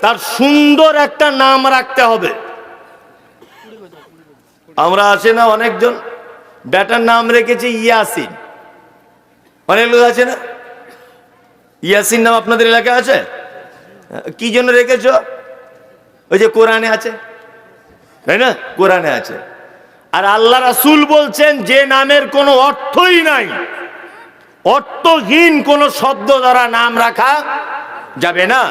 তার সুন্দর একটা নাম রাখতে হবে। আমরা আছে না অনেকজন বেটার নাম রেখেছে ইয়াসিন, অনেক লোক আছে না ইয়াসিন নাম আপনাদের এলাকায় আছে? কি জন্য রেখেছ? ওই যে কোরআনে আছে, তাই না? কোরআনে আছে। আর আল্লাহ রাসূল বলছেন যে নামের কোনো অর্থই নাই, অর্থহীন কোন শব্দ দ্বারা নাম রাখা যাবে না।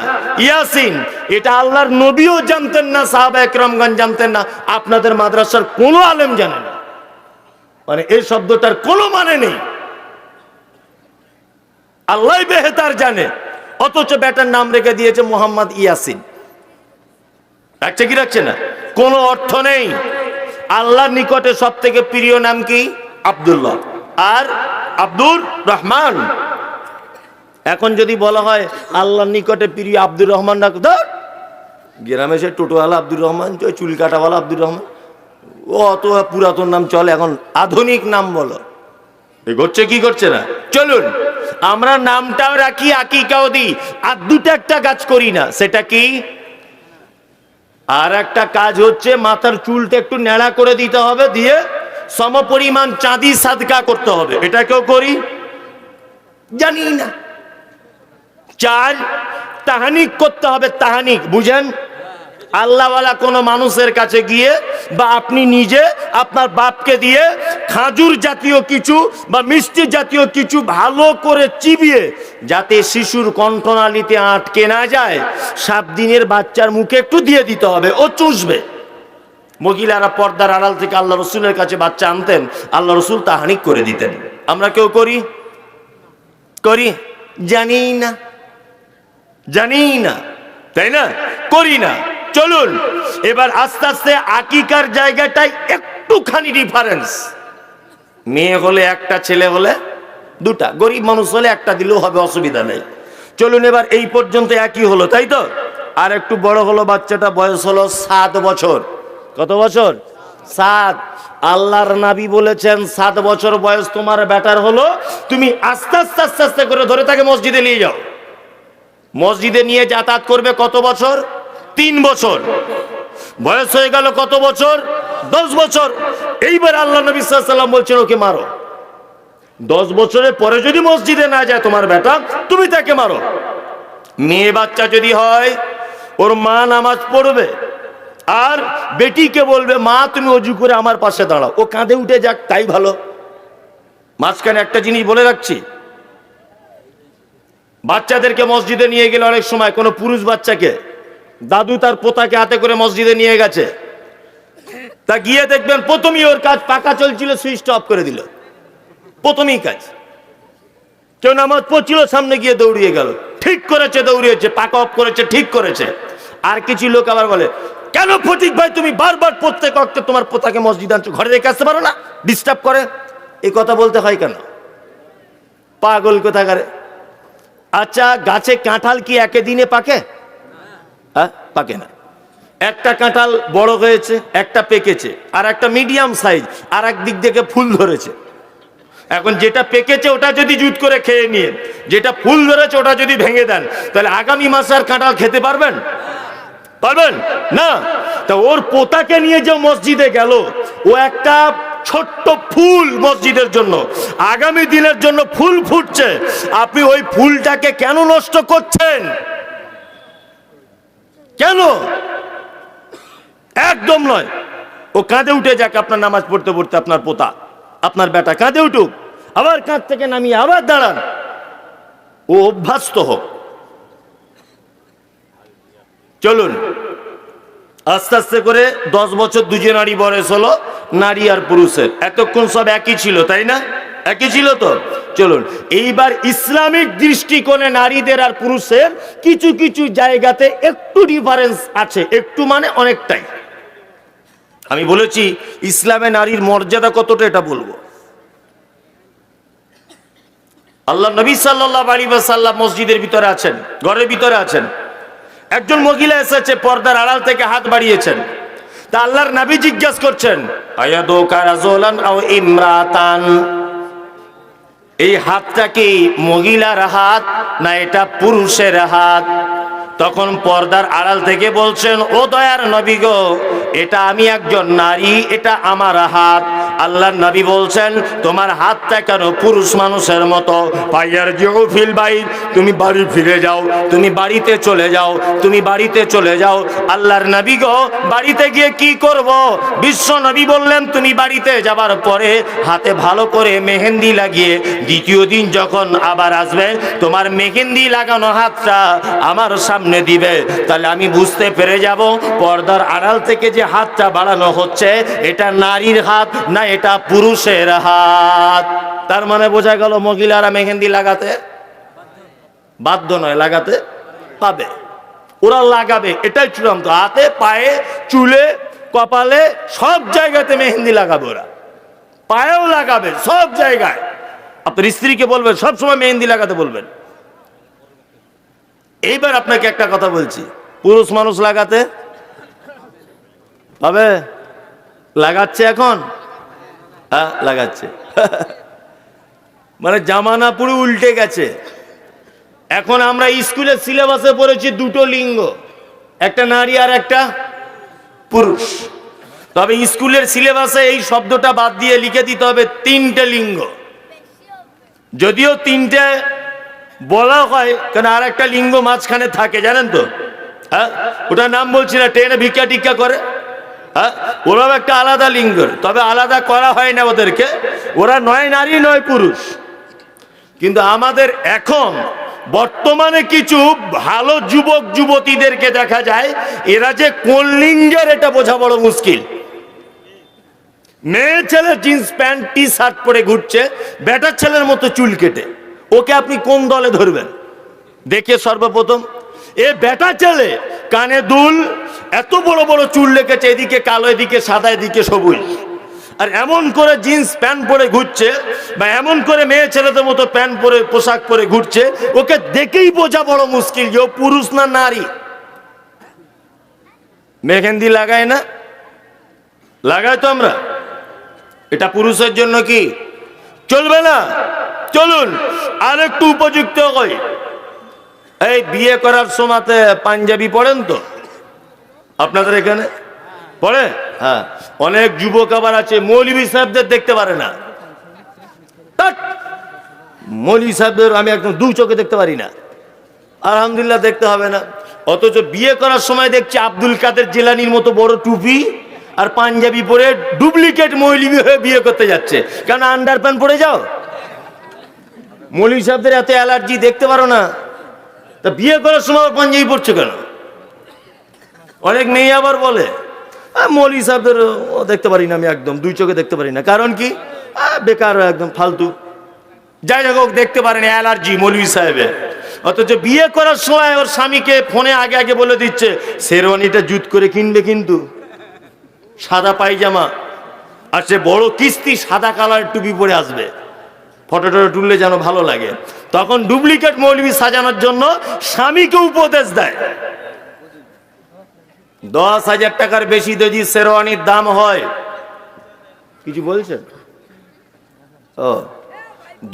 ইয়াসিন এটা আল্লাহর নবীও জানতেন না, সাহাবা একরামগণ জানতেন না, আপনাদের মাদ্রাসার কোনো আলেম জানে না। মানে এই শব্দটার কোনো মানে নেই, আল্লাহই বেহেতার জানে। অথচ বেটার নাম রেখে দিয়েছে মোহাম্মদ ইয়াসিন। রাখছে কি রাখছে না? কোনো অর্থ নেই। আল্লাহর নিকটে সব থেকে প্রিয় নাম কি? আব্দুল্লাহ আর আব্দুর রহমান। এখন যদি বলা হয় আল্লাহর নিকটে প্রিয় আব্দুর রহমান রাখো, গ্রামে সে টোটোওয়ালা আব্দুর রহমান, চুল কাটাওয়ালা আব্দুর রহমান, ও অত পুরাতন নাম চলে, এখন আধুনিক নাম বলো। করছে কি করছে না? চলুন আমরা নামটাও রাখি, আকিকাও দিই, আর দুটো একটা কাজ করি না। সেটা কি? আর একটা কাজ হচ্ছে মাথার চুলটা একটু ন্যাড়া করে দিতে হবে, দিয়ে সমপরিমাণ চাঁদি সাদকা করতে হবে। এটা কেউ করি? জানি না। 4 তাহানিক করতে হবে। তাহানিক বুঝেন? আল্লাহওয়ালা কোনো মানুষের কাছে গিয়ে বা আপনি নিজে আপনার বাপকে দিয়ে খাজুর জাতীয় কিছু বা মিষ্টি জাতীয় কিছু ভালো করে চিবিয়ে, যাতে শিশুর কণ্ঠনালীতে আটকে না যায়, 7 দিনের বাচ্চার মুখে একটু দিয়ে দিতে হবে, ও চুষবে। মহিলারা পর্দার আড়াল থেকে আল্লাহ রসুলের কাছে বাচ্চা আনতেন, আল্লাহ রসুল তাহানিক করে দিতেন। আমরা কেউ করি? করি? জানি না, জানি না, তাই না? করি না। চলুন এবার আস্তে আস্তে আকিকার জায়গাটাই একটুখানি ডিফারেন্স। মেয়ে হলে একটা, ছেলে হলে 2টা, গরিব মানুষ হলে একটা দিলেও হবে, অসুবিধা নেই। চলুন এবার এই পর্যন্ত একই হলো, তাই তো? আর একটু বড় হলো বাচ্চাটা, বয়স হলো 7 বছর। কত বছর? 7। আল্লাহর নবী বলেছেন 7 বছর বয়স তোমার বেটার হলো, তুমি আস্তে আস্তে আস্তে আস্তে করে ধরে তাকে মসজিদে নিয়ে যাও। মসজিদে নিয়ে যাতায়াত করবে কত বছর? 3 বছর। বয়স হয়ে গেল কত বছর? 10 বছর। এইবার আল্লাহ নবী সাল্লাল্লাহু আলাইহি ওয়াসাল্লাম বলছেন ওকে মারো। 10 বছরের পরে যদি মসজিদে না যায় তোমার বেটা, তুমি তাকে মারো। মেয়ে বাচ্চা যদি হয়, ওর মা নামাজ পড়বে আর বেটিকে বলবে মা তুমি ওযু করে আমার পাশে দাঁড়াও, ও কাঁধে উঠে যাক, তাই ভালো। মাঝখানে একটা জিনিস বলে রাখছি, বাচ্চাদেরকে মসজিদে নিয়ে গেলে অনেক সময় কোনো পুরুষ বাচ্চাকে দাদু তার পোতাকে হাতে করে মসজিদে নিয়ে গেছে, তা গিয়ে দেখবেন প্রথমেই ওর কাজ, পাকা চলছিল সুইচটা অফ করে দিল, প্রথমেই কাজ। কেউ নামাজ পড়ছিল, সামনে গিয়ে দৌড়িয়ে গেল, ঠিক করেছে, দৌড়িয়েছে, পাকা অফ করেছে, ঠিক করেছে। আর কিছু লোক আবার বলে কেন ফটিক ভাই তুমি বারবার প্রত্যেক ওয়াক্তে তোমার পোতাকে মসজিদে আনছো, ঘরে রেখে আসতে পারো না, ডিস্টার্ব করে। এই কথা বলতে হয় কেন? পাগল কোথাকারে। আচ্ছা গাছে কাঁঠাল কি একদিনে পাকে? পাকে না। একটা কাঁঠাল বড় হয়েছে, একটা পেকেছে, আর একটা মিডিয়াম সাইজ, আর এক দিক থেকে ফুল ধরেছে। এখন যেটা পেকেছে ওটা যদি জুত করে খেয়ে নিয়ে, যেটা ফুল ধরেছে ওটা যদি ভেঙে দেন, তাহলে আগামী মাসে আর কাঁঠাল খেতে পারবেন? পারবেন না। তা ওর পোতাকে নিয়ে যে মসজিদে গেল, ও একটা ছোট্ট ফুল মসজিদের জন্য, আগামী দিনের জন্য ফুল ফুটছে, আপনি ওই ফুলটাকে কেন নষ্ট করছেন? কেন? একদম নয়। ও কাঁধে উঠে যাক, আপনার নামাজ পড়তে পড়তে আপনার পোতা, আপনার বেটা কাঁধে উঠুক, আবার কাঁধ থেকে নামিয়ে আবার দাঁড়ান, ও অভ্যস্ত হোক। চলুন আস্তে আস্তে করে 10 বছর দুজনারই বয়স হলো, নারী আর পুরুষের। এতক্ষণ সব একই ছিল, তাই না? একই ছিল তো। চলুন এইবার ইসলামিক দৃষ্টিকোণে নারীদের আর পুরুষের কিছু কিছু জায়গাতে একটু ডিফারেন্স আছে, একটু মানে অনেকটাই। আমি বলেছি ইসলামে নারীর মর্যাদা কতটা, এটা বলবো। আল্লাহ নবী সাল্লাল্লাহু আলাইহি ওয়াসাল্লাম মসজিদের ভিতরে আছেন, ঘরের ভিতরে আছেন, একজন মহিলা এসেছে, পর্দার আড়াল থেকে হাত বাড়িয়েছেন। তা আল্লাহর নবী জিজ্ঞাসা করছেন আয়াদুকা রাজুলান আও ইমরাতান, এই হাতটা কি মহিলার হাত না এটা পুরুষের হাত? তখন পর্দার আড়াল থেকে বলছেন, ও দয়ার নবী গো, এটা আমি একজন নারী, এটা আমার হাত। আল্লাহর নবী বলছেন, তোমার হাতটা কেন পুরুষ মানুষের মতো? পাইয়ার জিউ ফিল বাইত, তুমি বাড়ি ফিরে যাও, তুমি বাড়িতে চলে যাও, তুমি বাড়িতে চলে যাও। আল্লাহর নবী গো, বাড়িতে গিয়ে কি করব? বিশ্ব নবী বললেন, তুমি বাড়িতে যাবার পরে হাতে ভালো করে মেহেন্দি লাগিয়ে দ্বিতীয় দিন যখন আবার আসবে, তোমার মেহেন্দি লাগানো হাতটা আমার সামনে দিবে। তাহলে আমি বুঝতে পেরে যাব পর্দার আড়াল থেকে যে হাতটা বাড়ানো হচ্ছে, এটা নারীর হাত না এটা পুরুষের হাত। তার মানে বোঝা গেল মহিলারা মেহেন্দি লাগাতে বাধ্য নয়, লাগাতে পাবে, ওরা লাগাবে, এটাই চূড়ান্ত। হাতে, পায়ে, চুলে, কপালে, সব জায়গাতে মেহেন্দি লাগাবে, ওরা পায়েও লাগাবে, সব জায়গায়। আপনার স্ত্রীকে বলবেন সবসময় মেহেন্দি লাগাতে বলবেন। এইবার আপনাকে একটা কথা বলছি, পুরুষ মানুষ লাগাতে হবে? লাগাচ্ছে এখন? হ্যাঁ লাগাচ্ছে। মানে জামানা পুরো উল্টে গেছে। এখন আমরা স্কুলের সিলেবাসে পড়েছি দুটো লিঙ্গ, একটা নারী আর একটা পুরুষ। তবে স্কুলের সিলেবাসে এই শব্দটা বাদ দিয়ে লিখে দিতে হবে তিনটে লিঙ্গ। যদিও তিনটে বলা হয়, কেন আর একটা লিঙ্গ মাঝখানে থাকে জানেন তো? হ্যাঁ, ওটার নাম বলছি না, ট্রেনে ভিক্ষা টিক্ষা করে। হ্যাঁ, ওরাও একটা আলাদা লিঙ্গ, তবে আলাদা করা হয় না ওদেরকে। ওরা নয় নারী নয় পুরুষ। কিন্তু আমাদের এখন বর্তমানে কিছু ভালো যুবক যুবতীদেরকে দেখা যায়, এরা যে কোন লিঙ্গের এটা বোঝা বড় মুশকিল। মেয়ে ছেলে জিন্স প্যান্ট টি শার্ট পরে ঘুরছে, বেটার ছেলের মতো চুল কেটে। ওকে আপনি কোন দলে ধরবেন? দেখে সর্বপ্রথম এ বেটা ছেলে, কানে দুল, এত বড় বড় চুল রেখেছে, এদিকে কালো, এদিকে সাদা, এদিকে সবুজ, আর এমন করে জিন্স প্যান্ট পরে ঘুরছে, বা এমন করে মেয়ে ছেলেদের মতো প্যান্ট পরে পোশাক পরে ঘুরছে, ওকে দেখেই বোঝা বড় মুশকিল যে ও পুরুষ না নারী। মেহেন্দি লাগায় না? লাগায় তো আমরা। এটা পুরুষের জন্য কি চলবে না? চলুন আর একটু উপযুক্ত হই। এই বিয়ে করার সময়তে পাঞ্জাবি পড়েন তো আপনাদের এখানে? পড়ে? হ্যাঁ, অনেক যুবক আবার আছে মৌলভী সাহেবদের দেখতে পারে না। মৌলভী সাহেবদের আমি একদম দু চোখে দেখতে পারি না, আলহামদুলিল্লাহ দেখতে হবে না। অথচ বিয়ে করার সময় দেখছি আব্দুল কাদের জিলানির মতো বড় টুপি আর পাঞ্জাবি পরে ডুপ্লিকেট মৌলভী হয়ে বিয়ে করতে যাচ্ছে। কেন? আন্ডার প্যান্ট পরে যাও। মৌলভী সাহেবদের এত অ্যালার্জি, দেখতে পারো না, তা বিয়ে করার সময় পাঞ্জাবি পড়ছে কেন? অনেক মেয়ে আবার বলে মৌলভী সাহেবদের দেখতে পারি না, আমি একদম দুই চোখে দেখতে পারি না। কারণ কি? বেকার, একদম ফালতু। যাই হোক, দেখতে পারেন, অ্যালার্জি মৌলভী সাহেবের। অথচ বিয়ে করার সময় ওর স্বামীকে ফোনে আগে আগে বলে দিচ্ছে শেরওয়ানিটা জুত করে কিনবে, কিন্তু সাদা পায়জামা আর সে বড় কিস্তি সাদা কালার টুপি পরে আসবে, ফটো টটো তুললে যেন ভালো লাগে। তখন ডুপ্লিকেট মৌলভী সাজানোর জন্য স্বামীকে উপদেশ দেয়। 10,000 টাকার বেশি যদি শেরওয়ানির দাম হয়, কিছু বলছেন? ও,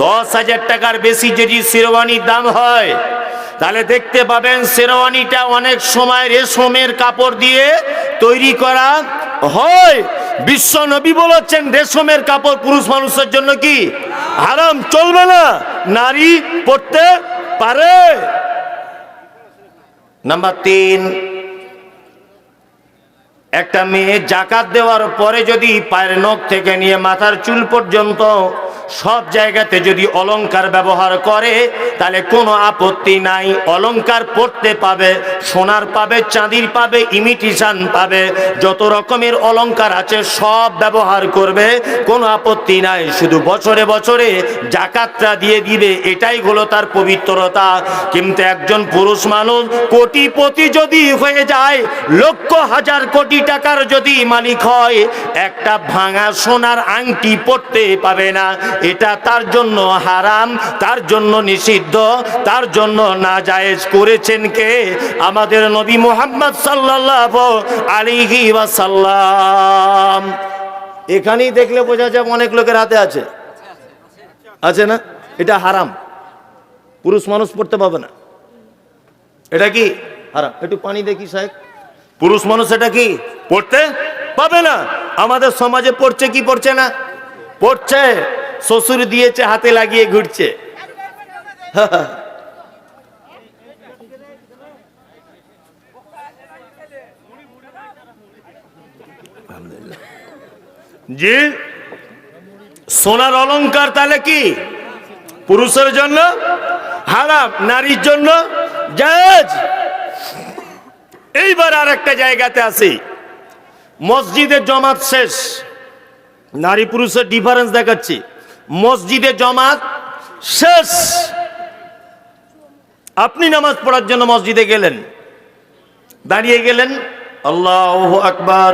10,000 টাকার বেশি যদি শেরওয়ানির দাম হয়, তাহলে দেখতে পাবেন শেরওয়ানিটা অনেক সময় রেশমের কাপড় দিয়ে তৈরি করা হয়। বিশ্ব নবী বলেছেন রেশমের কাপড় পুরুষ মানুষের জন্য কি হারাম, চলবে না, নারী পরতে পারে। নাম্বার 3, একটা মেয়ে জাকাত দেওয়ার পরে যদি পায়ের নখ থেকে নিয়ে মাথার চুল পর্যন্ত সব জায়গাতে যদি অলংকার ব্যবহার করে, তাহলে কোনো আপত্তি নাই। অলংকার পড়তে পাবে, সোনার পাবে, চাঁদির পাবে, ইমিটেশন পাবে, যত রকমের অলংকার আছে সব ব্যবহার করবে, কোনো আপত্তি নাই। শুধু বছরে বছরে জাকাতটা দিয়ে দিবে, এটাই হলো তার পবিত্রতা। কিন্তু একজন পুরুষ মানুষ কোটিপতি যদি হয়ে যায়, লক্ষ হাজার কোটি টাকার যদি মালিক হয়, একটা ভাঙা সোনার আংটি পড়তে পাবে না। এটা তার জন্য হারাম, তার জন্য নিষিদ্ধ, তার জন্য নাজায়েজ করেছেন কে? আমাদের নবী মুহাম্মদ সাল্লাল্লাহু আলাইহি ওয়াসাল্লাম। এখানেই দেখলে বোঝা যায় অনেক লোকের হাতে আছে, আছে না? এটা হারাম, পুরুষ মানুষ পড়তে পাবে না। এটা কি হারাম। একটু পানি দেখি সাহেব। পুরুষ মানুষ এটা কি পড়তে পাবে না? আমাদের সমাজে পড়ছে কি পড়ছে না? পড়ছে। শ্বশুর দিয়েছে, হাতে লাগিয়ে ঘুরছে। জি, সোনার অলংকার তাহলে কি পুরুষের জন্য হারাম, নারীর জন্য জায়েজ। এইবার আর একটা জায়গাতে আসি, মসজিদে জমাত শেষ, নারী পুরুষের ডিফারেন্স দেখাচ্ছি। মসজিদে জমাত শেষ, আপনি নামাজ পড়ার জন্য মসজিদে গেলেন, দাঁড়িয়ে গেলেন, আল্লাহু আকবার,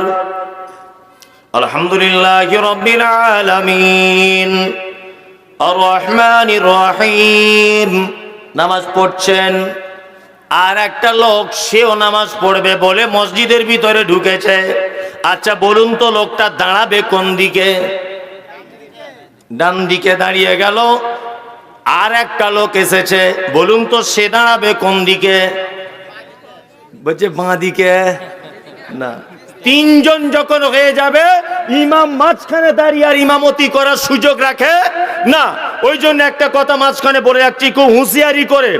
আলহামদুলিল্লাহি রাব্বিল আলামিন, আর রহমানির রহিম, নামাজ পড়ছেন। আর একটা লোক সেও নামাজ পড়বে বলে মসজিদের ভিতরে ঢুকেছে। আচ্ছা বলুন তো, লোকটা দাঁড়াবে কোন দিকে? ডান দিকে দাঁড়িয়ে গেল। আর একটা লোক এসেছে, বলুন তো সে দাঁড়াবে কোন দিকে? বলছে বাঁ দিকে। না, তিনজন যখন হয়ে যাবে, ইমাম মাঝখানে দাঁড়িয়ে আর ইমামতি করার সুযোগ রাখে না। ওই জন্য একটা কথা মাঝখানে বলে যাচ্ছি, খুব হুঁশিয়ারি করে।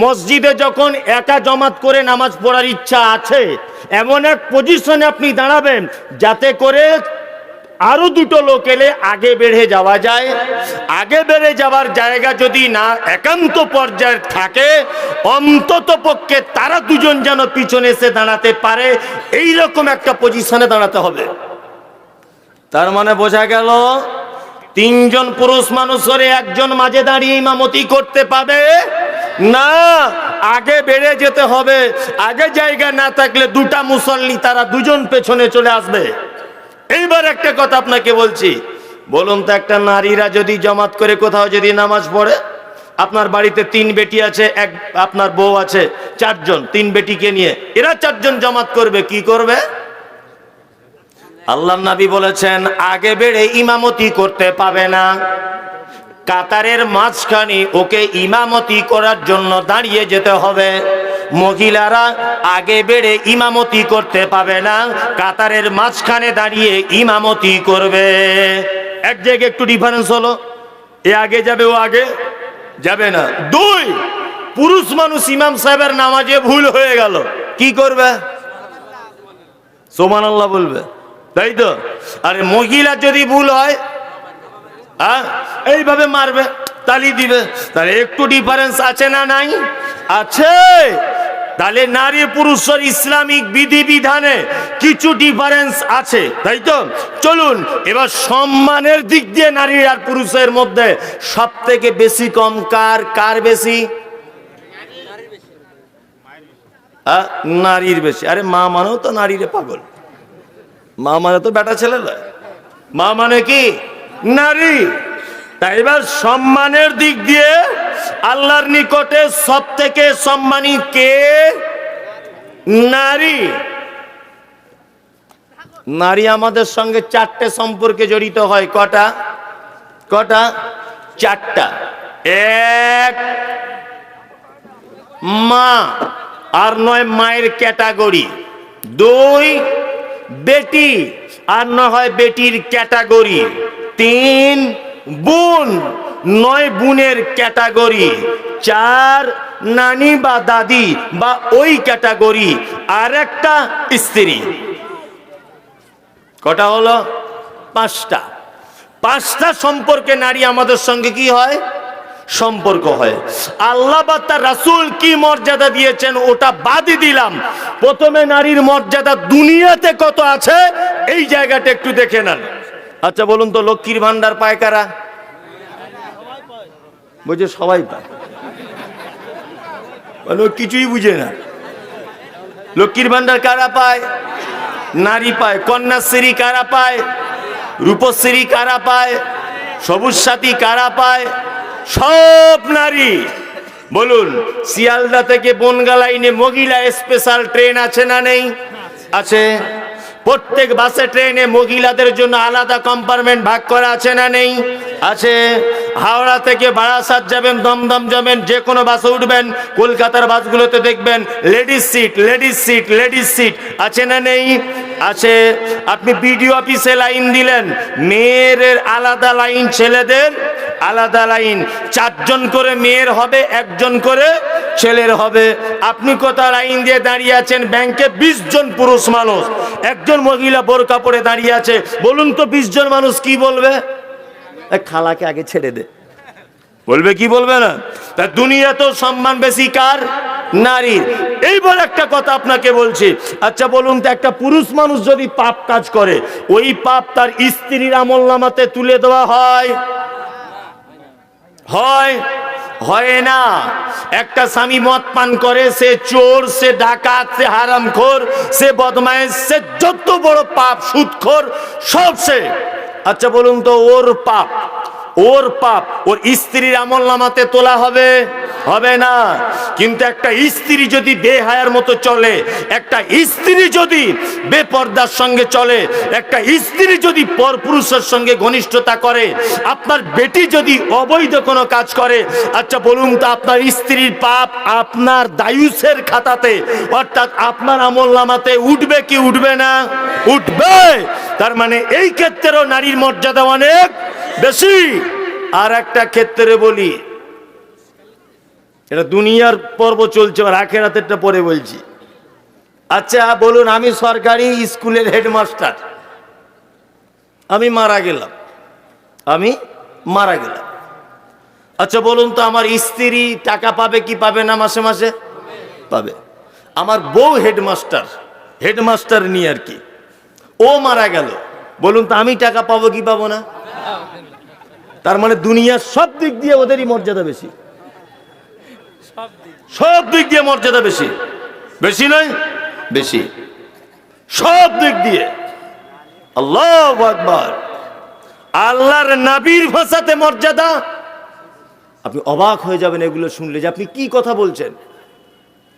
মসজিদে যখন একা জমাত করে নামাজ পড়ার ইচ্ছা আছে, এমন এক পজিশনে আপনি দাঁড়াবেন যাতে করে আরো দুটো লোক এলে আগে বেড়ে যাওয়া যায়। আগে বেড়ে যাওয়ার জায়গা যদি না একান্ত পর্যায়ে থাকে, অন্তত পক্ষে তারা দুজন যেন পিছনে এসে দাঁড়াতে পারে, এই রকম একটা পজিশনে দাঁড়াতে হবে। তার মানে বোঝা গেল, তিনজন পুরুষ মানুষ করে একজন মাঝে দাঁড়িয়ে ইমামতি করতে পাবে না, আগে বেড়ে যেতে হবে। আগে জায়গা না থাকলে দুটা মুসল্লি তারা দুজন পেছনে চলে আসবে। এইবার একটা কথা আপনাকে বলছি, বলুন তো, একটা নারীরা যদি জমাত করে কোথাও যদি নামাজ পড়ে, আপনার বাড়িতে 3 বেটি আছে, এক আপনার বউ আছে, 4 জন, 3 বেটিকে নিয়ে এরা 4 জন জমাত করবে, কি করবে? আল্লাহর নবী বলেছেন আগে বেড়ে ইমামতি করতে পাবে না। কাতারের মাঝখানে ওকে ইমামতি করার জন্য দাঁড়িয়ে যেতে হবে। মহিলারা আগে বেড়ে ইমামতি করতে পাবে না, কাতারের মাঝখানে দাঁড়িয়ে ইমামতি করবে। এক জায়গায় একটু ডিফারেন্স হলো, এ আগে যাবে, ও আগে যাবে না। 2, পুরুষ মানুষ ইমাম সাহেবের নামাজে ভুল হয়ে গেল, কি করবে? সুবহানাল্লাহ বলবে, তাই তো? আরে মহিলা যদি ভুল হয়, এইভাবে মারবে, তালি দিবে। তাহলে একটু ডিফারেন্স আছে না নাই? আছে। তাহলে নারী পুরুষের ইসলামিক বিধিবিধানে কিছু ডিফারেন্স আছে, তাই তো? চলুন এবার সম্মানের দিক দিয়ে নারী আর পুরুষের মধ্যে সব থেকে বেশি কম কার বেশি? নারীর বেশি। আরে মা মানেও তো নারীরে পাগল, মা মানে তো বেটা ছেলে নয়, মা মানে কি? নারী। তাই এবার সম্মানের দিক দিয়ে আল্লাহর নিকটে সব থেকে সম্মানী কে? নারী। নারী আমাদের সঙ্গে 4টে সম্পর্কে জড়িত হয়। কটা? 4টা। 1, মা, আর নয় মায়ের ক্যাটাগরি। 2, বেটি, আর নয় হয় বেটির ক্যাটাগরি। 3, বোন, নয় বোনের ক্যাটাগরি। 4, নানি বা দাদি বা ওই ক্যাটাগরি। আর একটা স্ত্রী। কটা হলো? 5টা। 5টা সম্পর্কে নারী আমাদের সঙ্গে কি হয়? সম্পর্ক হয়। আল্লাহ বা তার রাসূল কি মর্যাদা দিয়েছেন ওটা বাদই দিলাম, প্রথমে নারীর মর্যাদা দুনিয়াতে কত আছে এই জায়গাটা একটু দেখে নেন। আচ্ছা বলুন তো, লক্ষ্মীর ভান্ডার পায় কারা? বুঝে সবাই পায়, কিছুই বুঝে না। লক্ষ্মীর ভান্ডার কারা পায়? নারী পায়। কন্যাশ্রী কারা পায়? রূপশ্রী কারা পায়? সবুজ সাথী কারা পায়? সব নারী। বলুন, শিয়ালদা থেকে বনগা লাইনে মহিলা স্পেশাল ট্রেন আছে না নেই? আছে। প্রত্যেক বাসে ট্রেনে মহিলাদের জন্য আলাদা কম্পার্টমেন্ট ভাগ করা আছে না নেই? আছে। হাওড়া থেকে বারাসাত যাবেন, দমদম যাবেন, যে কোনো বাসে উঠবেন, কলকাতার বাসগুলোতে দেখবেন ladies seat, ladies seat, ladies seat আছে না নেই? আছে। আপনি বিডিও অফিসে লাইন দিলেন, মেয়ের আলাদা লাইন, ছেলেদের আলাদা লাইন, 4 জন করে মেয়ের হবে, 1 জন করে ছেলের হবে। আপনি কোথাও লাইন দিয়ে দাঁড়িয়ে আছেন, ব্যাংকে 20 জন পুরুষ মানুষ, 1 জন মহিলা বোরকা পরে দাঁড়িয়ে আছে, বলুন তো 20 জন মানুষ কি বলবে? খালাকে আগে ছেড়ে দে, বলবে কি বলবে না? তা দুনিয়াতেও সম্মান বেশি কার? নারীর। এইবার একটা কথা আপনাকে বলছি, আচ্ছা বলুন তো, একটা পুরুষ মানুষ যদি পাপ কাজ করে, ওই পাপ তার স্ত্রীর আমলনামাতে তুলে দেওয়া হয়? হয়? হয় না। একটা স্বামী মদ পান করে, সে চোর, সে ডাকাত, সে হারামখোর, সে বদমাইশ, সে যত বড় পাপ, সুদখোর, সব সে। আচ্ছা বলুন তো, ওর পাপ ওর স্ত্রীর আমলনামাতে তোলা হবে? হবে না। কিন্তু একটা স্ত্রী যদি বেহায়ার মতো চলে, একটা স্ত্রী যদি বেপর্দার সঙ্গে চলে, একটা স্ত্রী যদি পরপুরুষের সঙ্গে ঘনিষ্ঠতা করে, আপনার বেটি যদি অবৈধ কোনো কাজ করে, আচ্ছা বলুন তো, আপনার স্ত্রীর পাপ আপনার দায়ুসের খাতাতে, অর্থাৎ আপনার আমলনামাতে উঠবে কি উঠবে না? উঠবে। তার মানে এই ক্ষেত্রেও নারীর মর্যাদা অনেক বেশি। আর একটা ক্ষেত্রে বলি, এটা দুনিয়ার পর্ব চলছে, আর আখেরাতেরটা পরে বলছি। আচ্ছা বলুন, আমি সরকারি স্কুলের হেডমাস্টার, আমি মারা গেলাম। আচ্ছা বলুন তো, আমার স্ত্রী টাকা পাবে কি পাবে না? মাসে মাসে পাবে। আমার বউ হেডমাস্টার নিয়ে আর কি, ও মারা গেল, বলুন তো আমি টাকা পাবো কি পাবো না? তার মানে দুনিয়ার সব দিক দিয়ে ওদেরই মর্যাদা বেশি, সব দিক দিয়ে মর্যাদা বেশি। বেশি নয়, বেশি, সব দিক দিয়ে। আল্লাহু আকবার। আল্লাহর নবীর ভাষাতে মর্যাদা, আপনি অবাক হয়ে যাবেন এগুলো শুনলে, যে আপনি কি কথা বলছেন।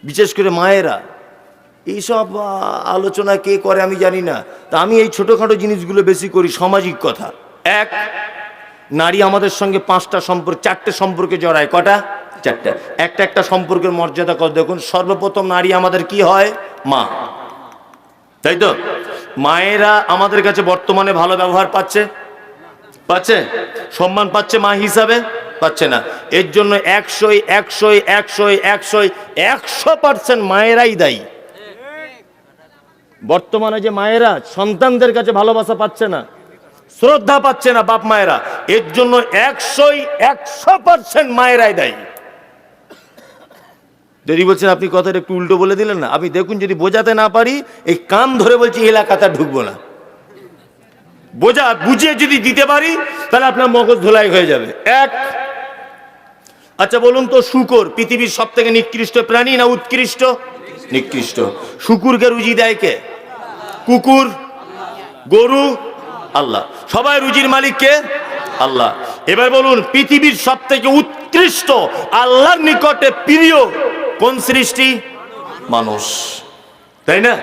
বিশেষ করে মায়েরা এইসব আলোচনা কে করে আমি জানি না, তা আমি এই ছোটখাটো জিনিসগুলো বেশি করি। সামাজিক কথা, এক, নারী আমাদের সঙ্গে 5টা সম্পর্ক, 4টে সম্পর্কে জড়ায়। কটা? 4টা। একটা সম্পর্কের মর্যাদা কত দেখুন। সর্বপ্রথম নারী আমাদের কি হয়? মা, তাই তো? মায়েরা আমাদের কাছে বর্তমানে ভালো ব্যবহার পাচ্ছে? সম্মান পাচ্ছে মা হিসাবে? পাচ্ছে না। এর জন্য 100% মায়েরাই দায়ী। বর্তমানে যে মায়েরা সন্তানদের কাছে ভালোবাসা পাচ্ছে না, শ্রদ্ধা পাচ্ছে না বাপ মায়েরা, এর জন্য 100% মায়েরাই দায়ী। যদি বলছেন আপনি কথাটা একটু উল্টো বলে দিলেন না, আপনি দেখুন, যদি বোঝাতে না পারি, এই কান ধরে বলছি এলাকাতে ঢুকবো না। বুঝিয়ে যদি দিতে পারি, তাহলে আপনার মগজ ধোলাই হয়ে যাবে। এক। আচ্ছা বলুন তো, শূকর পৃথিবীর সব থেকে নিকৃষ্ট প্রাণী না উৎকৃষ্ট? নিকৃষ্ট। শূকরকে রুজি দেয় কে? কুকুর, গরু, আল্লাহ। সবাই রুজির মালিক কে? আল্লাহ। এবার বলুন, পৃথিবীর সব থেকে উৎকৃষ্ট, আল্লাহর নিকটে প্রিয় কোন সৃষ্টি? মানুষ, তাই না?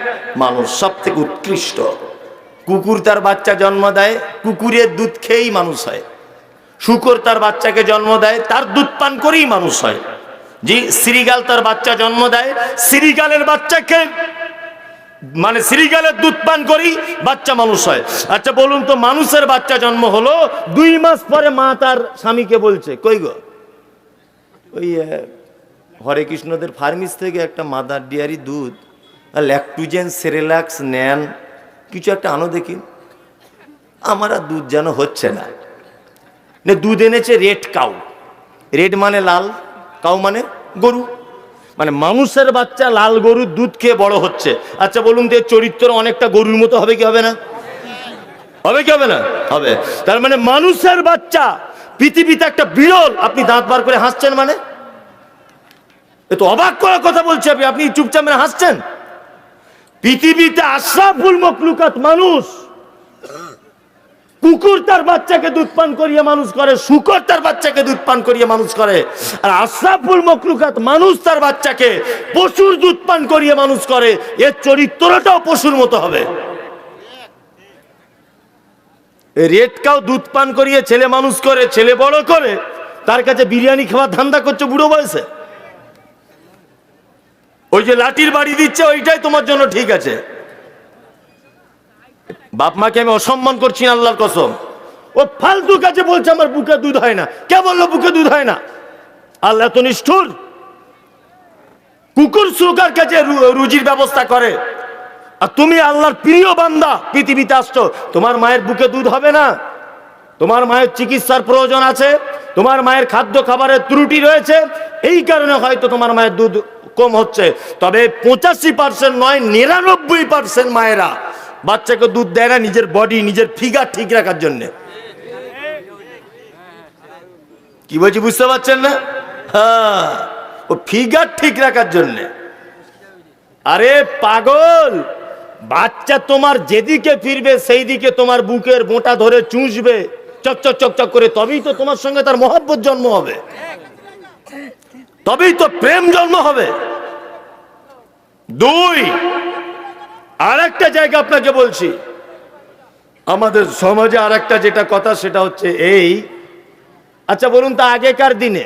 মানুষ সব থেকে উৎকৃষ্ট। কুকুর তার বাচ্চা জন্ম দেয়, কুকুরের দুধ খেয়েই মানুষ হয়। শূকর তার বাচ্চাকে জন্ম দেয়, তার দুধ পান করেই মানুষ হয়। জি, শ্রীগাল তার বাচ্চা জন্ম দেয়, শ্রীগালের বাচ্চাকে, মানে শ্রীগালের দুধ পান করেই বাচ্চা মানুষ হয়। আচ্ছা বলুন তো, মানুষের বাচ্চা জন্ম হলো, 2 মাস পরে মা তার স্বামীকে বলছে, কই গো, ওই হরে কৃষ্ণদের ফার্মিস থেকে একটা মাদার ডেয়ারি দুধ, ল্যাকটোজেন সেরেলাক্স নেন, কিছু একটা আনো দেখি, আমার আর দুধ যেন হচ্ছে না। দুধ এনেছে রেড কাউ, রেড মানে লাল, কাউ মানে গরু, মানে মানুষের বাচ্চা লাল গরুর দুধ খেয়ে বড় হচ্ছে। আচ্ছা বলুন তো, চরিত্র অনেকটা গরুর মতো হবে কি হবে না? হবে কি হবে না? হবে। তার মানে মানুষের বাচ্চা পৃথিবীতে একটা বিরল। আপনি দাঁত বার করে হাসছেন মানে, এ তো অবাক করার কথা বলছি। আপনি চুপচাপ মানে হাসছেন। পৃথিবীতে আশরাফুল মখলুকাত মানুষ। কুকুর তার বাচ্চাকে দুধ পান করিয়ে মানুষ করে, শূকর তার বাচ্চাকে দুধ পান করিয়ে মানুষ করে, আর আশরাফুল মখলুকাত মানুষ তার বাচ্চাকে পশুর দুধ পান করিয়ে মানুষ করে। এর চরিত্রটাও পশুর মতো হবে। রেড কাউ দুধ পান করিয়ে ছেলে মানুষ করে, ছেলে বড় করে, তার কাছে বিরিয়ানি খাওয়ার ধান্দা করছে বুড়ো বয়সে। ওই যে লাঠির বাড়ি দিচ্ছে ওইটাই তোমার জন্য ঠিক আছে। বাপ মাকে আমি অসম্মান করছি না, আল্লাহর কসম। ও ফালতু কাছে বলছে আমার বুকে দুধ হয় না। কে বললো বুকে দুধ হয় না? আল্লাহ তো নিষ্ঠুর। কুকুর শুকার কাছে রুজির ব্যবস্থা করে, আর তুমি আল্লাহর প্রিয় বান্দা পৃথিবীতে আসছো, তোমার মায়ের বুকে দুধ হবে না? তোমার মায়ের চিকিৎসার প্রয়োজন আছে, তোমার মায়ের খাদ্য খাবারের ত্রুটি রয়েছে, এই কারণে হয়তো তোমার মায়ের দুধ কম হচ্ছে। তবে 85% নয়, 99% মায়েরা বাচ্চাকে দুধ দেয় না নিজের বডি, নিজের ফিগার ঠিক রাখার জন্য। কি বলছি বুঝতে পারছেন না? হ্যাঁ, ও ফিগার ঠিক রাখার জন্য। আরে পাগল, বাচ্চা তোমার যেদিকে ফিরবে সেই দিকে তোমার বুকের মোটা ধরে চুষবে চকচক চকচক করে, তবেই তো তোমার সঙ্গে তার মহব্বত জন্ম হবে, তবেই তো প্রেম জন্ম হবে। দুই, আরেকটা জায়গা আপনাকে বলছি, আমাদের সমাজে আরেকটা যেটা কথা সেটা হচ্ছে এই, আচ্ছা বলুন তো, আগেকার দিনে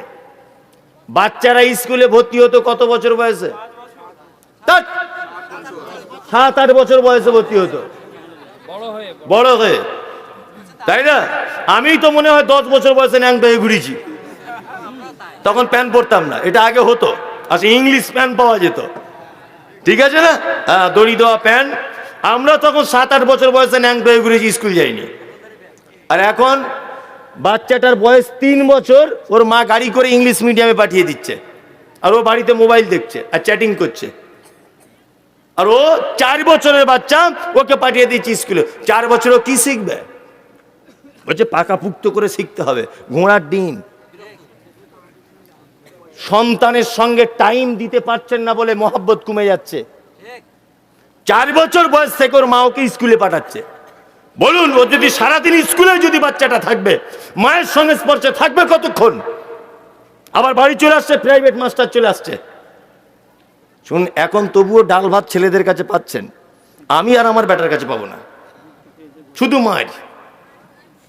বাচ্চারা স্কুলে ভর্তি হতো কত বছর বয়সে? 7-8 বছর বয়সে ভর্তি হতো, বড় হয়ে, তাই না? আমি তো মনে হয় 10 বছর বয়সে ন্যাংটা হয়ে ঘুরেছি, তখন প্যান্ট পরতাম না, এটা আগে হতো। আচ্ছা, ইংলিশ প্যান্ট পাওয়া যেত, ঠিক আছে না? হ্যাঁ, দড়ি দেওয়া প্যান্ট। আমরা তখন 7-8 বছর বয়সে ন্যাংটা হয়ে ঘুরেছি, স্কুল যাইনি। আর এখন বাচ্চাটার বয়স 3 বছর, ওর মা গাড়ি করে ইংলিশ মিডিয়ামে পাঠিয়ে দিচ্ছে, আর ও বাড়িতে মোবাইল দেখছে আর চ্যাটিং করছে। আর ও 4 বছরের বাচ্চা, ওকে পাঠিয়ে দিচ্ছে স্কুলে। 4 বছরও কি শিখবে? বলছে পাকাপুক্ত করে শিখতে হবে, ঘোড়ার ডিম। সন্তানের সঙ্গে টাইম দিতে পারছেন না বলে মহব্বত কমে যাচ্ছে। 4 বছর বয়স থেকে ওর মা ওকে স্কুলে পাঠাচ্ছে। বলুন, ও যদি সারাদিন স্কুলে যদি বাচ্চাটা থাকবে, মায়ের সঙ্গে স্পর্শে থাকবে কতক্ষণ? আবার বাড়ি চলে আসছে, প্রাইভেট মাস্টার চলে আসছে। শুন, এখন তবুও ডাল ভাত ছেলেদের কাছে পাচ্ছেন, আমি আর আমার বেটার কাছে পাবো না, শুধু মায়ের।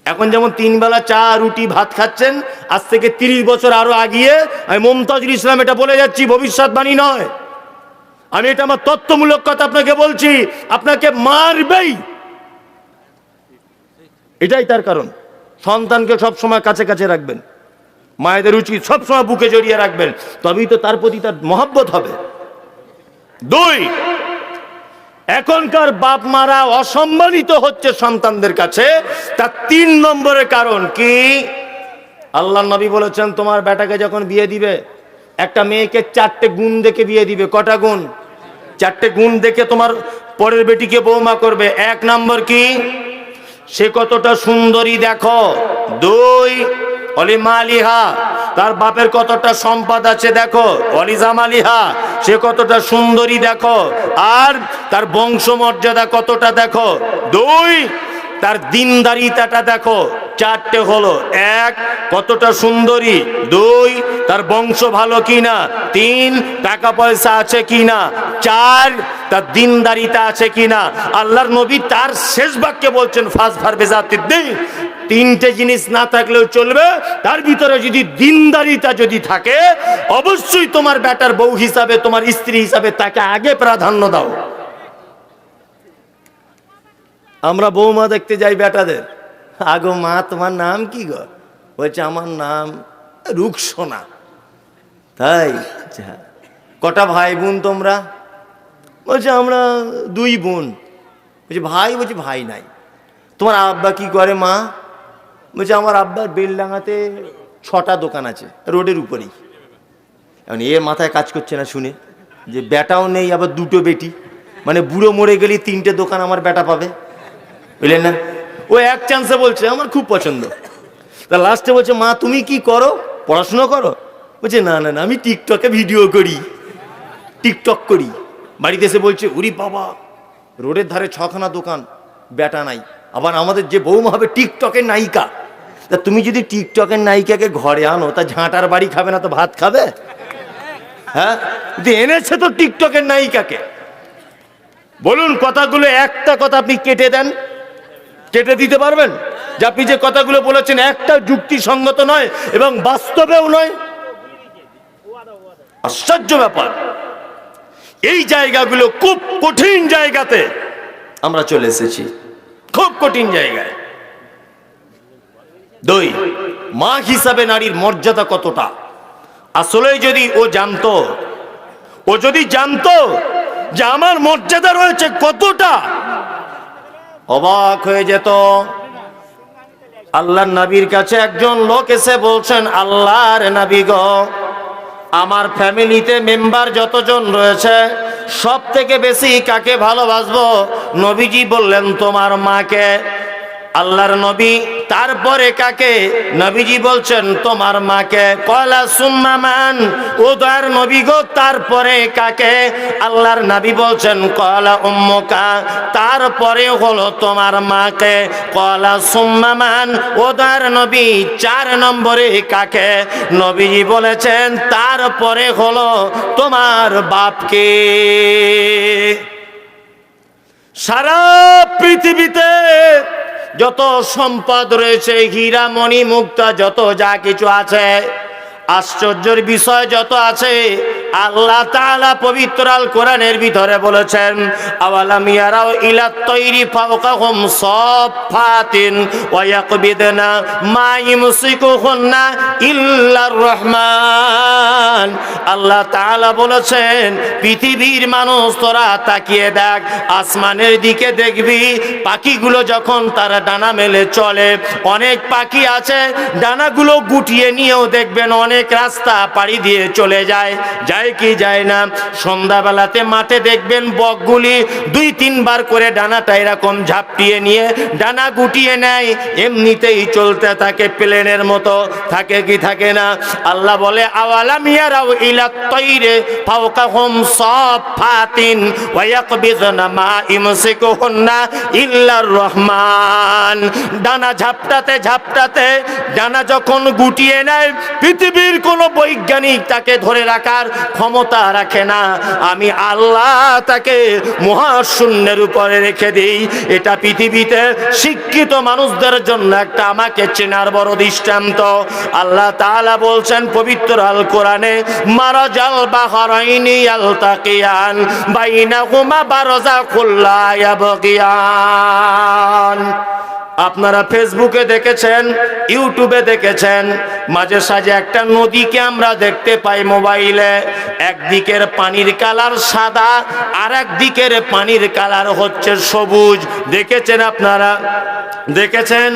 এখন যেমন 3 বেলা চা রুটি ভাত খাচ্ছেন, আজ থেকে 30 বছর আরো আগিয়ে, আমি মুমতাজুল ইসলাম এটা বলে যাচ্ছি, ভবিষ্যৎবাণী নয়, আমি এটা আমার তথ্যমূলক কথা আপনাকে বলছি, আপনাকে মারবেই। এটাই তার কারণ। সন্তানকে সবসময় কাছে কাছে রাখবেন, মায়েদের উচিত সবসময় বুকে জড়িয়ে রাখবেন, তবেই তো তার প্রতি তার মহব্বত হবে। 2, এখনকার বাপ মারা অসম্মানিত হচ্ছে সন্তানদের কাছে, তার 3 নম্বরের কারণ কি? আল্লাহর নবী বলেছেন, তোমার বেটাকে যখন বিয়ে দিবে, একটা মেয়েকে 4টে গুণ দেখে বিয়ে দিবে। কটা গুণ? 4টে গুণ দেখে তোমার পরের বেটিকে বৌমা করবে। 1 নম্বর কি? সে কতটা সুন্দরী দেখো। 2, অলিমালিহা, তার বাপের কতটা সম্পদ আছে দেখো। অলিজামালিহা, সে কতটা সুন্দরী দেখো। আর তার বংশমর্যাদা কতটা দেখো। 2, তার দিনদারিতাটা দেখো। 4টে হলো। 1, কতটা সুন্দরী। 2, তার বংশ ভালো কিনা। 3, টাকা পয়সা আছে কিনা। 4, তার দিনদারিতা আছে কিনা। আল্লাহর নবী তার শেষ বাক্যে বলছেন, ফাসফার বেজাতিদ্দিন, 3টে জিনিস না থাকলেও চলবে, তার ভিতরে যদি দিনদারিতা যদি থাকে, অবশ্যই তোমার বেটার বউ হিসাবে, তোমার স্ত্রী হিসাবে তাকে আগে প্রাধান্য দাও। আমরা বৌমা দেখতে যাই বেটাদের, আগো মা তোমার নাম কি গো? বলছে আমার নাম রুকসোনা। তাই? কটা ভাই বোন তোমরা? বলছে আমরা 2 বোন। বলছে ভাই? বলছে ভাই নাই। তোমার আব্বা কি করে মা? বলছে আমার আব্বার বেলডাঙাতে 6টা দোকান আছে, রোডের উপরেই। এখন এর মাথায় কাজ করছে না শুনে, যে বেটাও নেই, আবার 2টো বেটি, মানে বুড়ো মরে গেলে 3টে দোকান আমার বেটা পাবে, বুঝলেন না? ও এক চান্সে বলছে আমার খুব পছন্দ। তা লাস্টে বলছে মা তুমি কি করো? পড়াশোনা করো? বলছে না না না, আমি টিকটকে ভিডিও করি, টিকটক করি। বাড়িতে এসে বলছে উরি বাবা, রোডের ধারে 6খানা দোকান, বেটা নাই, আবার আমাদের যে বৌমা হবে টিকটকের নায়িকা। তা তুমি যদি টিকটকের নায়িকাকে ঘরে আনো, তা ঝাঁটার বাড়ি খাবে না তো ভাত খাবে? হ্যাঁ, এনেছে তো টিকটকের নায়িকাকে। বলুন, কথাগুলো একটা কথা আপনি কেটে দেন, কেটে দিতে পারবেন? যে আপনি যে কথাগুলো বলেছেন একটা যুক্তিসঙ্গত নয় এবং বাস্তবেও নয়। আশ্চর্য ব্যাপার, এই জায়গাগুলো খুব কঠিন জায়গাতে আমরা চলে এসেছি, খুব কঠিন জায়গায়। দুই, মা হিসাবে নারীর মর্যাদা কতটা, আসলে যদি ও জানতো, ও যদি জানতো যে আমার মর্যাদা রয়েছে কতটা, অবাক হয়ে যেত। আল্লাহর নবীর কাছে একজন লোক এসে বলছেন, আল্লাহর নবী গো, আমার ফ্যামিলিতে মেম্বার যতজন রয়েছে সব থেকে বেশি কাকে ভালোবাসবো? নবীজি বললেন, তোমার মাকে। আল্লাহর নবী, তারপরে কাকে? নবীজি বলছেন, তোমার মাকে। কলা সুম্মা মান, ও দয়ার নবী গো, তারপরে কাকে? আল্লাহর নবী বলছেন, কলা উম্মুকা, তারপরে হলো তোমার মাকে। কলা সুম্মা মান, ও দয়ার নবী, 4 নম্বরে কাকে? নবীজি বলেছেন, তারপরে হলো তোমার বাপকে। সারা পৃথিবীতে যত সম্পদ রয়েছে, হীরা মণি মুক্তা যত যা কিছু আছে, আশ্চর্যের বিষয় যত আছে, আল্লাহ তাআলা পবিত্র আল কোরআনের ভিতরে বলেছেন, আওয়ালাম ইয়ারাও ইলা তৈরি ফাওকাহুম সাফাতিন ওয়া ইয়াকবিদনা মা ইমসিকুহুন্না ইল্লার রহমান। আল্লাহ তাআলা বলেছেন, পৃথিবীর মানুষ তোরা তাকিয়ে দেখ, আসমানের দিকে দেখবি, পাখিগুলো যখন তারা ডানা মেলে চলে, অনেক পাখি আছে ডানাগুলো গুটিয়ে নিয়েও দেখবেন অনেক রাস্তা পাড়ি দিয়ে চলে যায়, যায় কি যায় না? সন্ধ্যাবেলাতে মাঠে দেখবেন বকগুলি 2-3 বার করে ডানাটা এরকম ঝাপটিয়ে নিয়ে ডানা গুটিয়ে নেয়, এমনিতেই চলতে থাকে, প্লেনের মতো থাকে কি থাকে না? আল্লাহ বলে, আওয়ালাম ইয়ারাও ইলা তাইরে ফাওকাহুম সাফাতিন ওয়া ইয়াকবিযনা মা ইমসিকুহুন্না ইল্লার রহমান। ডানা ঝাপটাতে ঝাপটাতে ডানা যখন গুটিয়ে নেয়, পৃথিবীর কোন বৈজ্ঞানিক তাকে ধরে রাখার ক্ষমতা রাখে না, আমি আল্লাহ তাকে মহাশূন্যের উপরে রেখে দিই। এটা পৃথিবীতে শিক্ষিত মানুষদের জন্য একটা আমাকে চেনার বড় দৃষ্টান্ত। আল্লাহ তাআলা বলছেন পবিত্র আল কোরআনে, মারাজাল বাহরাইনি ইয়ালতাকিয়ান বাইনাহুমা বারযাখুল লা ইয়াবগিয়ান। আপনারা ফেসবুকে দেখেছেন, ইউটিউবে দেখেছেন, মাঝে সাঝে একটা নদীকে আমরা দেখতে পাই মোবাইলে, একদিকের পানির কালার সাদা আর একদিকের পানির কালার হচ্ছে সবুজ। দেখেছেন আপনারা? দেখেছেন?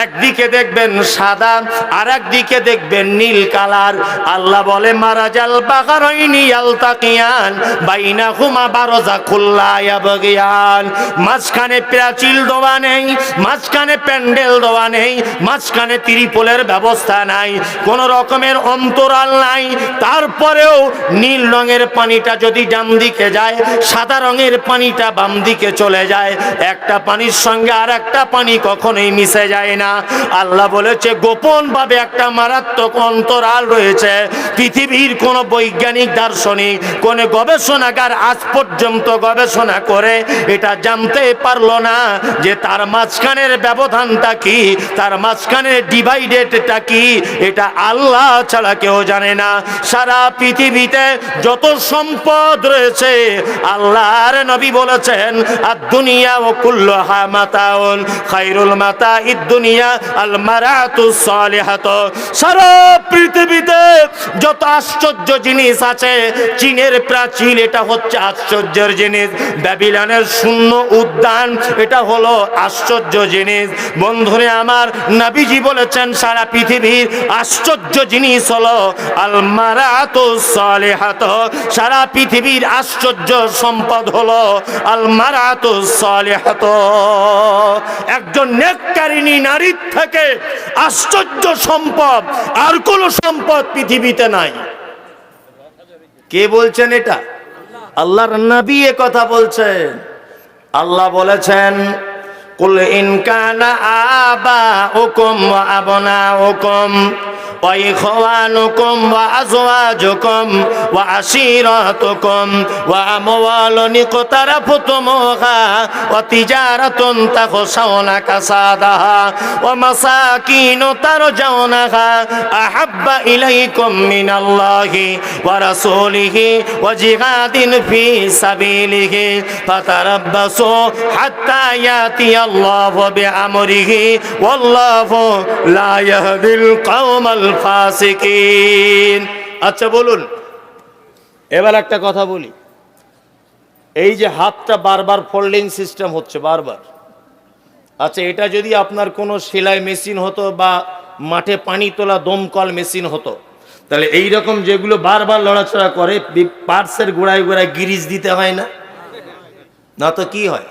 একদিকে দেখবেন সাদা আর একদিকে দেখবেন নীল কালার। আল্লাহ বলে, মারাজাল বাহরাইনি ইয়ালতাকিয়ান বাইনাহুমা বারযাখুল লা ইয়াবগিয়ান। মাঝখানে প্রাচীর দেওয়া নেই, মাঝখানে প্যান্ডেল দেওয়া নেই, মাঝখানে ত্রিপলের ব্যবস্থা নাই, কোন রকমের অন্তরাল নাই। তারপরেও নীল রঙের পানিটা যদি ডান দিকে যায়, সাদা রঙের পানিটা বাম দিকে চলে যায়, একটা পানির সঙ্গে আর একটা পানি কখনোই মিশে যায় না। আল্লাহ বলেছে, গোপন ভাবে একটা মারাত্মক অন্তরাল রয়েছে। পৃথিবীর কোন বৈজ্ঞানিক দার্শনিক, কোন গবেষণাগার আজ পর্যন্ত গবেষণা করে এটা জানতে পারলো না যে তার মাঝখানের ব্যবধানটা কি, তার মাঝখানের ডিভাইডেডটা কি, এটা আল্লাহ ছাড়া কেউ জানে না। সারা পৃথিবীতে যত সম্পদ রয়েছে, আল্লাহর নবী বলেছেন, আদ-দুনিয়া ওয়া কুল্লুহা মাতাউন খায়রুল মাতাইদ দুনিয়া আল মারাতুস সালিহাত। সারা পৃথিবীতে যত আশ্চর্য জিনিস আছে, চীনের প্রাচীর এটা হচ্ছে আশ্চর্যের জিনিস, ব্যাবিলনের শূন্য উদ্যান এটা হলো আশ্চর্য জিনিস। বন্ধুরে আমার, নবীজি বলেছেন সারা পৃথিবীর আশ্চর্য জিনিস হলো আল মারাতুস সালিহাত। সারা পৃথিবীর আশ্চর্য সম্পদ হলো আল মারাতুস সালিহাত। একজন নেককারিনী নারীর থেকে আশ্চর্য সম্পদ আর কোন সম্পদ পৃথিবীতে নাই। কে বলছেন এটা? আল্লাহর নবী এ কথা বলছেন। আল্লাহ বলেছেন, কুল ইন কানা আবাউকুম ওয়া আবনাউকুম ওয়া ইখওয়ানুকুম ওয়া আজওয়াজুকুম ওয়া আশীরাতুকুম ওয়া আমওয়ালুন ইকতারাফতুমুহা ওয়া তিজারাতুন তাখশাউনা কাসাদাহা ওয়া মাসাকিন তারজাউনাহা আহাব্বা ইলাইকুম মিনাল্লাহি ওয়া রাসূলিহি ওয়া জিহাদিন ফি সাবিলিহি ফাতারাব্বাসু হাত্তা ইয়াতিয়াল্লাহু বিআমরিহি ওয়াল্লাহু লা ইয়াহদিল কওমাল ফাসিকিন। আচ্ছা বলুন, এবার একটা কথা বলি, এই যে হাতটা বারবার ফোল্ডিং সিস্টেম হচ্ছে বারবার, আচ্ছা এটা যদি আপনার কোনো সেলাই মেশিন হতো বা মাঠে পানি তোলা দমকল মেশিন হতো, তাহলে এই রকম যেগুলো বারবার লড়াচড়া করে পার্টসের গোড়ায় গোড়ায় গিরিজ দিতে হয় না? না তো কি হয়,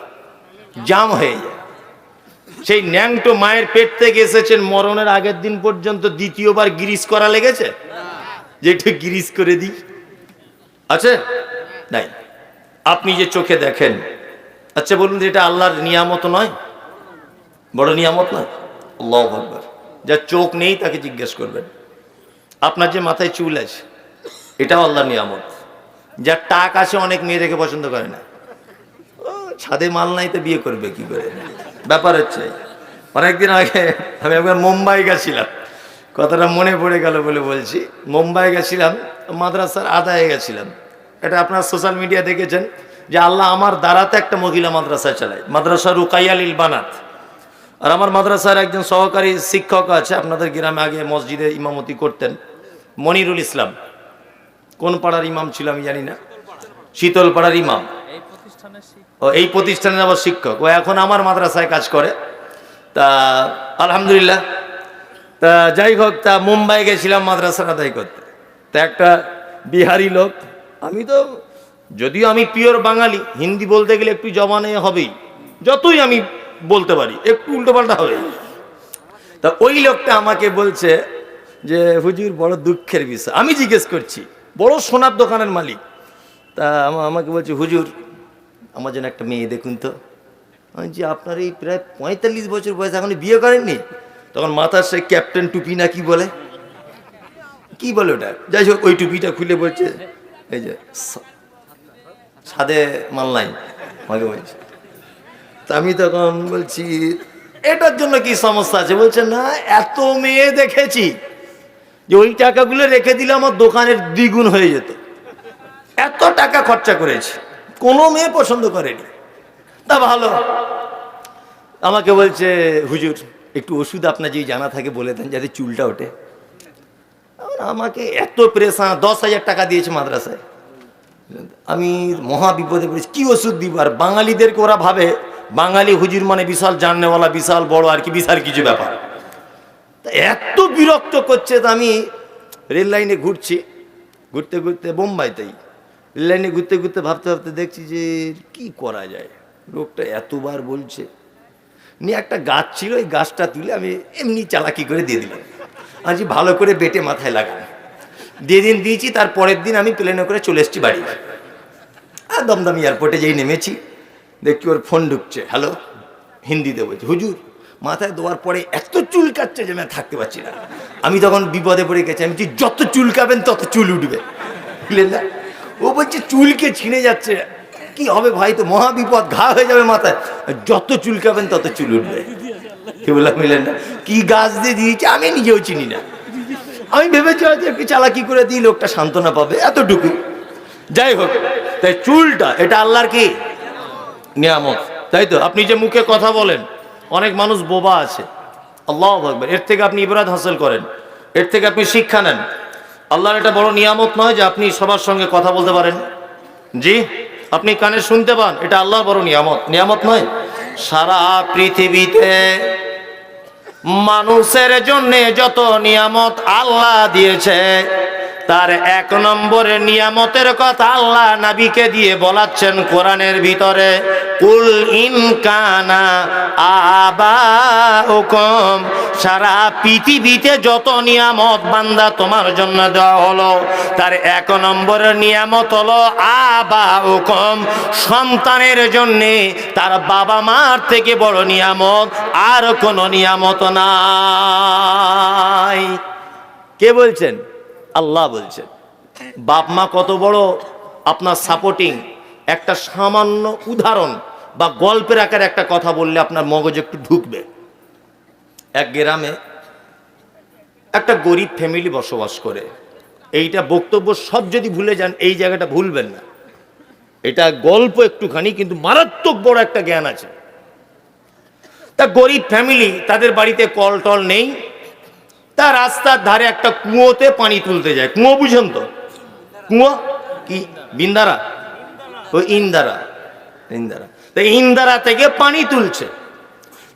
জাম হয়ে যায়। সেই ন্যাংটো মায়ের পেট থেকে এসেছেন, মরণের আগের দিন পর্যন্ত দ্বিতীয়বার গিরিজ করা লেগেছে যে একটু গিরিজ করে দিই? আছে নাই? আপনি যে চোখে দেখেন, আচ্ছা বলুন এটা আল্লাহর নিয়ামত নয়? বড় নিয়ামত নয়? আল্লাহু আকবার। যার চোখ নেই তাকে জিজ্ঞেস করবেন। আপনার যে মাথায় চুল আছে এটাও আল্লাহর নিয়ামত। যার টাক আছে অনেক মেয়ে দেখে পছন্দ করে না, ছাদে মাল নাই তো বিয়ে করবে কি করে? ব্যাপার হচ্ছে, অনেকদিন আগে আমি একবার মুম্বাই গেছিলাম, কথাটা মনে পড়ে গেল বলে বলছি। মুম্বাই গেছিলাম, মাদ্রাসার আদায়ে গেছিলাম। এটা আপনার সোশ্যাল মিডিয়া দেখেছেন যে আল্লাহ আমার দ্বারাতে একটা মহিলা মাদ্রাসা চালায়, মাদ্রাসা রুকাইয়া লিল বানাত। আর আমার মাদ্রাসার একজন সহকারী শিক্ষক আছে, আপনাদের গ্রামে আগে মসজিদে ইমামতি করতেন, মনিরুল ইসলাম। কোন পাড়ার ইমাম ছিল আমি জানি না, শীতল পাড়ার ইমাম। ও এই প্রতিষ্ঠানের আবার শিক্ষক, ও এখন আমার মাদ্রাসায় কাজ করে। তা আলহামদুলিল্লাহ, তা যাই হোক, তা মুম্বাই গেছিলাম মাদ্রাসার আদায় করতে। তা একটা বিহারি লোক, আমি তো যদিও আমি পিওর বাঙালি, হিন্দি বলতে গেলে একটু জমানে হবেই, যতই আমি বলতে পারি একটু উল্টোপাল্টা হবে। তা ওই লোকটা আমাকে বলছে যে হুজুর বড় দুঃখের বিষয়। আমি জিজ্ঞেস করছি, বড় সোনার দোকানের মালিক, তা আমাকে বলছে হুজুর আমার জন্য একটা মেয়ে দেখুন তো। আমি যে আপনার এই প্রায় 45 বছর বয়স, এখনো বিয়ে করেননি? তখন মাথার সে ক্যাপ্টেন টুপি না কি বলে, কি বলে ওটা, যাই হোক ওই টুপিটা খুলে বলছে এই যে সাদে মাল নাই আমাকে বলছে। তা আমি তখন বলছি এটার জন্য কি সমস্যা আছে? বলছে না, এত মেয়ে দেখেছি যে ওই টাকাগুলো রেখে দিলে আমার দোকানের দ্বিগুণ হয়ে যেত, এত টাকা খরচা করেছি, কোনো মেয়ে পছন্দ করেনি। তা ভালো, আমাকে বলছে হুজুর একটু ওষুধ আপনার যদি জানা থাকে বলে দেন যাতে চুলটা ওঠে। আমাকে এত প্রেশান, 10,000 টাকা দিয়েছে মাদ্রাসায়। আমি মহা বিপদে পড়েছি, কি ওষুধ দিব? আর বাঙালিদেরকে ওরা ভাবে বাঙালি হুজুর মানে বিশাল জাননেওয়ালা, বিশাল বড় আর কি, বিশাল কিছু ব্যাপার। তা এত বিরক্ত করছে। তা আমি রেল লাইনে ঘুরছি, ঘুরতে ঘুরতে বোম্বাইতেই রেল লাইনে ঘুরতে ঘুরতে ভাবতে ভাবতে দেখছি যে কি করা যায়, লোকটা এতবার বলছে। নিয়ে একটা গাছ ছিল, ওই গাছটা তুলে আমি এমনি চালাকি করে দিয়ে দিলাম। আজ ভালো করে বেটে মাথায় লাগান দিয়েছি। তার পরের দিন আমি প্লেনে করে চলে এসেছি বাড়ি। আর দমদম এয়ারপোর্টে যেই নেমেছি দেখছি ওর ফোন ঢুকছে, হ্যালো, হিন্দিতে বলছে হুজুর মাথায় দেওয়ার পরে এত চুল কাটছে যে আমি থাকতে পারছি না। আমি তখন বিপদে পড়ে গেছি, আমি যত চুল কাবেন তত চুল উঠবে, বুঝলেন না? ও বলছে চুলকে ছিঁড়ে যাচ্ছে, কি হবে ভাই, তো মহা বিপদ, ঘা হয়ে যাবে মাথায়, যত চুল কাবেন তত চুল উঠবে। কি বললাম, বুঝলেন না? কি গাছ দিয়ে দিয়েছে আমি নিজেও চিনি না। আমি ভেবেছি হয়তো একটু চালাকি করে দিই, লোকটা সান্ত্বনা পাবে, এতটুকু। যাই হোক, তাই চুলটা এটা আল্লাহর কি নিয়ামত, তাই তো? আপনি যে মুখে কথা বলেন, অনেক মানুষ বোবা আছে, আল্লাহু আকবার, এর থেকে আপনি ইবরাত হাসিল করেন, এর থেকে আপনি শিক্ষা নেন। আল্লাহর এটা বড় নিয়ামত নয় যে আপনি সবার সঙ্গে কথা বলতে পারেন? জি, আপনি কানে শুনতে পান, এটা আল্লাহর বড় নিয়ামত, নিয়ামত নয়? সারা পৃথিবীতে মানুষের জন্য যত নিয়ামত আল্লাহ দিয়েছে, তার 1 নম্বরের নিয়ামতের কথা আল্লাহ নবীকে দিয়ে বলাচ্ছেন কোরআনের ভিতরে, কুল ইন কানা আবাউকুম, সারা পৃথিবীতে যত নিয়ামত বান্দা তোমার জন্য দেওয়া হলো, তার 1 নম্বরের নিয়ামত হলো আবাউকুম, সন্তানের জন্য তার বাবা মার থেকে বড় নিয়ামত আর কোনো নিয়ামত নাই। কে বলছেন? আল্লাহ বলছেন। বাপ মা কত বড় আপনার সাপোর্টিং, একটা সামান্য উদাহরণ বা গল্পের আকারে একটা কথা বললে আপনার মগজ একটু ঢুকবে। এক গ্রামে একটা গরিব ফ্যামিলি বসবাস করে। এইটা বক্তব্য সব যদি ভুলে যান, এই জায়গাটা ভুলবেন না। এটা গল্প একটুখানি, কিন্তু মারাত্মক বড় একটা জ্ঞান আছে। তা গরিব ফ্যামিলি, তাদের বাড়িতে কল টল নেই। তা রাস্তার ধারে একটা কুয়োতে পানি তুলতে যায়। কুয়ো বুঝেন তো? কুয়ো কি? বিন্দারা, ওই ইন্দারা, ইন্দারা। তা ইন্দারা থেকে পানি তুলছে।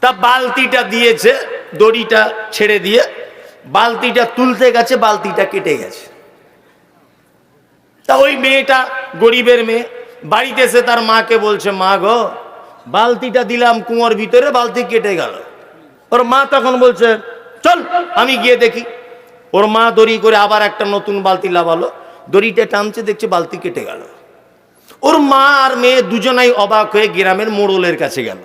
তা বালতিটা দিয়েছে, দড়িটা ছেড়ে দিয়ে বালতিটা তুলতে গেছে, বালতিটা কেটে গেছে। তা ওই মেয়েটা, গরিবের মেয়ে, বাড়িতে এসে তার মাকে বলছে, মা গো, বালতিটা দিলাম কুয়োর ভিতরে, বালতি কেটে গেল। ওর মা তখন বলছে, চল আমি গিয়ে দেখি। ওর মা দড়ি করে আবার একটা নতুন বালতি লাগালো, দড়িটা টানছে, দেখছে বালতি কেটে গেল। ওর মা আর মেয়ে দুজনাই অবাক হয়ে গ্রামের মোড়লের কাছে গেল।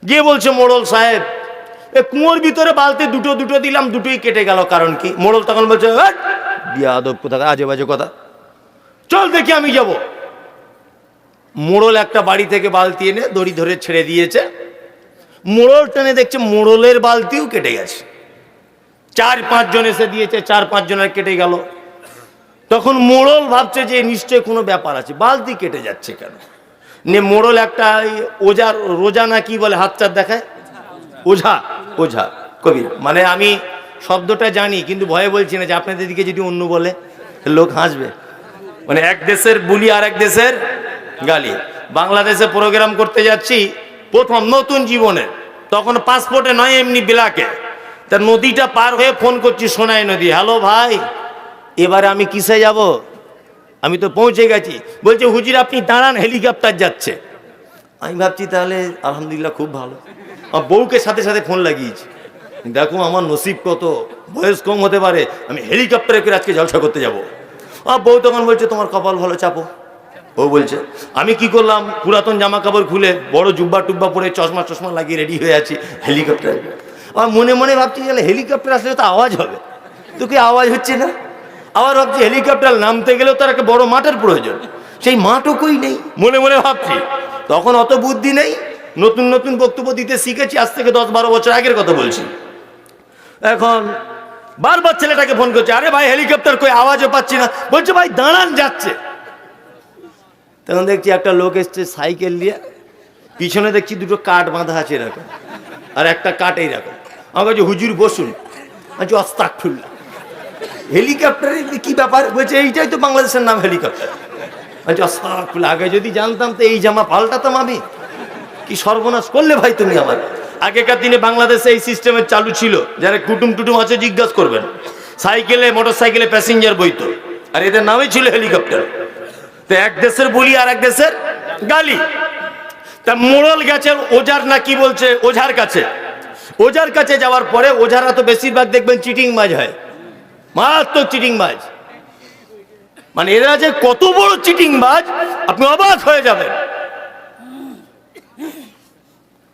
গিয়ে বলছে, মোড়ল সাহেব, এ কুয়োর ভিতরে বালতি দুটো দুটো দিলাম, দুটোই কেটে গেল, কারণ কি? মোড়ল তখন বলছে, বিয়াদব কোথাকার, আজে বাজে কথা, চল দেখি আমি যাব। মোড়ল একটা বাড়ি থেকে বালতি এনে দড়ি ধরে ছেড়ে দিয়েছে। মোড়ল টেনে দেখছে মোড়লের বালতিও কেটে গেছে। 4-5 জন এসে দিয়েছে, 4-5 জনের কেটে গেল। তখন মোড়ল ভাবছে যে নিশ্চয় কোনো ব্যাপার আছে, বালতি কেটে যাচ্ছে কেন? নে মোড়ল একটা ওজার, রোজা না কি বলে, হাত চার দেখায়, ওঝা, ওঝা কবির, মানে আমি শব্দটা জানি কিন্তু ভয়ে বলছি না, যে আপনাদের দিকে যদি অন্য বলে লোক হাসবে। মানে এক দেশের বুলি আর এক দেশের গালি। বাংলাদেশে প্রোগ্রাম করতে যাচ্ছি প্রথম নতুন জীবনে, তখন পাসপোর্টে নয়, এমনি বিলাকে। তা নদীটা পার হয়ে ফোন করছি, সোনাই নদী, হ্যালো ভাই, এবারে আমি কিসে যাব? আমি তো পৌঁছে গেছি। বলছে, হুজুর আপনি দাঁড়ান, হেলিকপ্টার যাচ্ছে। আমি ভাবছি তাহলে আলহামদুলিল্লাহ, খুব ভালো। আমার বউকে সাথে সাথে ফোন লাগিয়েছি, দেখো আমার নসিব কত, বয়স কম হতে পারে, আমি হেলিকপ্টারে করে আজকে জলসা করতে যাব। আর বউ তখন বলছে, তোমার কপাল ভালো, চাপো। ও বলছে, আমি কি করলাম, পুরাতন জামা কাপড় খুলে বড় জুব্বা টুব্বা পরে চশমা টশমা লাগিয়ে রেডি হয়ে আছি হেলিকপ্টারে। আর মনে মনে ভাবছি, হেলিকপ্টার আসলে তো আওয়াজ হবে, তো কি আওয়াজ হচ্ছে না। আবার ভাবছি হেলিকপ্টার নামতে গেলেও তার একটা বড় মাঠের প্রয়োজন, সেই মাঠও নেই, মনে মনে ভাবছি। তখন অত বুদ্ধি নেই, নতুন নতুন বক্তব্য দিতে শিখেছি, আজ থেকে 10-12 বছর আগের কথা বলছি। এখন বারবার ছেলেটাকে ফোন করছে, আরে ভাই হেলিকপ্টার কই, আওয়াজও পাচ্ছি না। বলছে, ভাই দাঁড়ান, যাচ্ছে। তখন দেখছি একটা লোক এসছে সাইকেল নিয়ে, পিছনে দেখছি দুটো কাঠ বাঁধা আছে এরকম, আর একটা কাঠ এইরকম। আমার কাছে, হুজুর বসুন। আচ্ছা, আস্তাগফিরুল্লাহ, হেলিকপ্টারে কি ব্যাপার? বলছে, এইটাই তো বাংলাদেশের নাম, হেলিকপ্টার। আচ্ছা, আস্তাগফিরুল্লাহ, আগে যদি জানতাম তো এই জামা পাল্টাতাম আমি। কি সর্বনাশ করলে ভাই তুমি আমার। আগেকার দিনে বাংলাদেশে এই সিস্টেমের চালু ছিল, যারা কুটুম টুটুম আছে জিজ্ঞাসা করবেন, সাইকেলে মোটর সাইকেলে প্যাসেঞ্জার বইতো, আর এদের নামই ছিল হেলিকপ্টার। তো এক দেশের বলি আর এক দেশের গালি। তা মোড়ল গেছে ওঝার না কি বলছে, ওঝার কাছে। ওঝার কাছে যাওয়ার পরে, ওঝারা তো বেশিরভাগ দেখবেন চিটিংবাজ হয়, মারাত্মক চিটিংবাজ। মানে এরা যে কত বড় চিটিংবাজ, আপনি অবাক হয়ে যাবেন।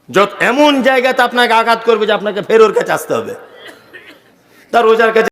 যত এমন জায়গাতে আপনাকে আঘাত করবে যে আপনাকে ফের ওর কাছে আসতে হবে। তার ওঝার কাছে